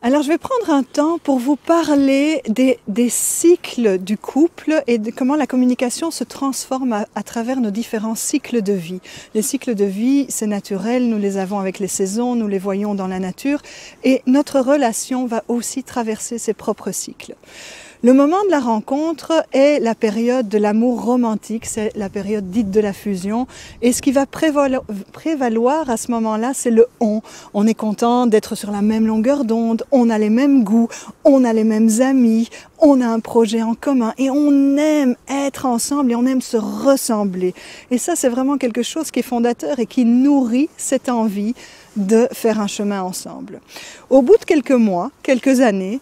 Alors, je vais prendre un temps pour vous parler des cycles du couple et de comment la communication se transforme à travers nos différents cycles de vie. Les cycles de vie, c'est naturel, nous les avons avec les saisons, nous les voyons dans la nature et notre relation va aussi traverser ses propres cycles. Le moment de la rencontre est la période de l'amour romantique, c'est la période dite de la fusion. Et ce qui va prévaloir à ce moment-là, c'est le on. On est content d'être sur la même longueur d'onde, on a les mêmes goûts, on a les mêmes amis, on a un projet en commun et on aime être ensemble et on aime se ressembler. Et ça, c'est vraiment quelque chose qui est fondateur et qui nourrit cette envie de faire un chemin ensemble. Au bout de quelques mois, quelques années,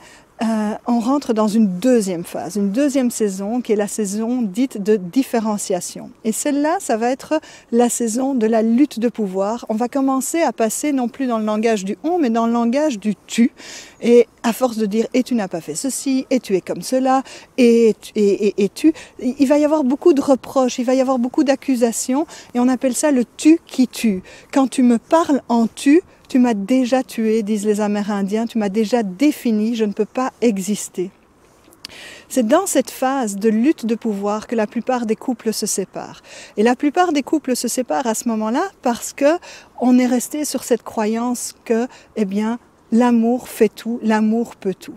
on rentre dans une deuxième phase, une deuxième saison qui est la saison dite de différenciation. Et celle-là, ça va être la saison de la lutte de pouvoir. On va commencer à passer non plus dans le langage du on, mais dans le langage du tu. Et à force de dire « et tu n'as pas fait ceci, et tu es comme cela, et tu », il va y avoir beaucoup de reproches, il va y avoir beaucoup d'accusations, et on appelle ça le tu qui tue. Quand tu me parles en tu, tu m'as déjà tué, disent les Amérindiens, tu m'as déjà défini, je ne peux pas exister. C'est dans cette phase de lutte de pouvoir que la plupart des couples se séparent. Et la plupart des couples se séparent à ce moment-là parce que on est resté sur cette croyance que, eh bien, l'amour fait tout, l'amour peut tout.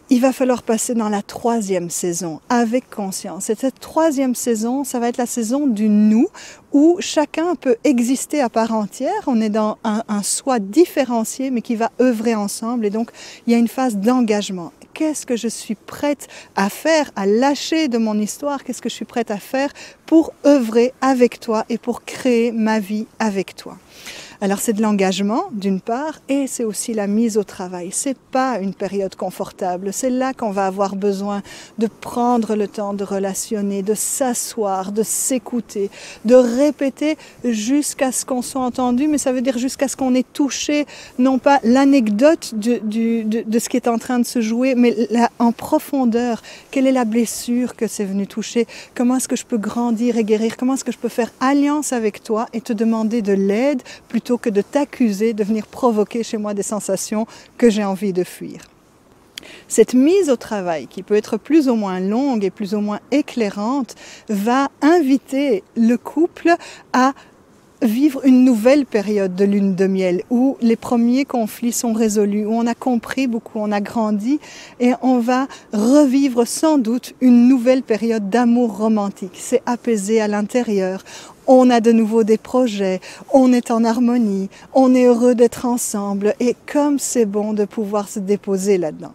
Il va falloir passer dans la troisième saison avec conscience. Et cette troisième saison, ça va être la saison du nous, où chacun peut exister à part entière. On est dans un soi différencié, mais qui va œuvrer ensemble. Et donc, il y a une phase d'engagement. Qu'est-ce que je suis prête à faire, à lâcher de mon histoire? Qu'est-ce que je suis prête à faire pour œuvrer avec toi et pour créer ma vie avec toi? Alors c'est de l'engagement d'une part et c'est aussi la mise au travail. C'est pas une période confortable. C'est là qu'on va avoir besoin de prendre le temps de relationner, de s'asseoir, de s'écouter, de répéter jusqu'à ce qu'on soit entendu, mais ça veut dire jusqu'à ce qu'on ait touché, non pas l'anecdote de ce qui est en train de se jouer, mais en profondeur, quelle est la blessure que c'est venu toucher, comment est-ce que je peux grandir et guérir, comment est-ce que je peux faire alliance avec toi et te demander de l'aide plutôt que de t'accuser de venir provoquer chez moi des sensations que j'ai envie de fuir. Cette mise au travail, qui peut être plus ou moins longue et plus ou moins éclairante, va inviter le couple à vivre une nouvelle période de lune de miel où les premiers conflits sont résolus, où on a compris beaucoup, on a grandi et on va revivre sans doute une nouvelle période d'amour romantique. C'est apaisé à l'intérieur. On a de nouveau des projets, on est en harmonie, on est heureux d'être ensemble et comme c'est bon de pouvoir se déposer là-dedans.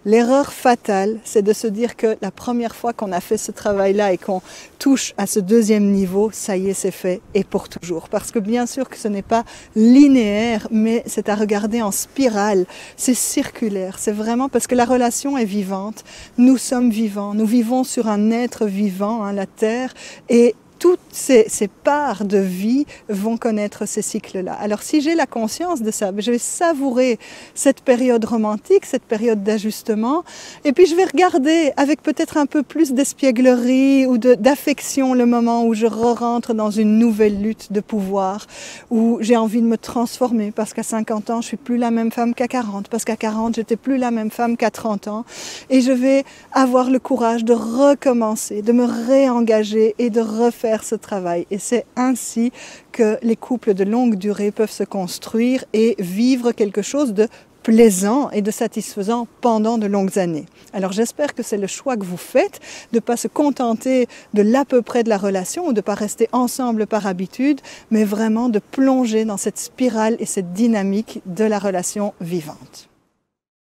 L'erreur fatale, c'est de se dire que la première fois qu'on a fait ce travail-là et qu'on touche à ce deuxième niveau, ça y est, c'est fait et pour toujours. Parce que bien sûr que ce n'est pas linéaire, mais c'est à regarder en spirale, c'est circulaire. C'est vraiment parce que la relation est vivante, nous sommes vivants, nous vivons sur un être vivant, la Terre, et toutes ces parts de vie vont connaître ces cycles-là. Alors si j'ai la conscience de ça, je vais savourer cette période romantique, cette période d'ajustement, et puis je vais regarder avec peut-être un peu plus d'espièglerie ou d'affection le moment où je rentre dans une nouvelle lutte de pouvoir, où j'ai envie de me transformer parce qu'à 50 ans, je suis plus la même femme qu'à 40, parce qu'à 40, j'étais plus la même femme qu'à 30 ans, et je vais avoir le courage de recommencer, de me réengager et de refaire ce travail. Et c'est ainsi que les couples de longue durée peuvent se construire et vivre quelque chose de plaisant et de satisfaisant pendant de longues années. Alors j'espère que c'est le choix que vous faites, de ne pas se contenter de l'à peu près de la relation ou de ne pas rester ensemble par habitude, mais vraiment de plonger dans cette spirale et cette dynamique de la relation vivante.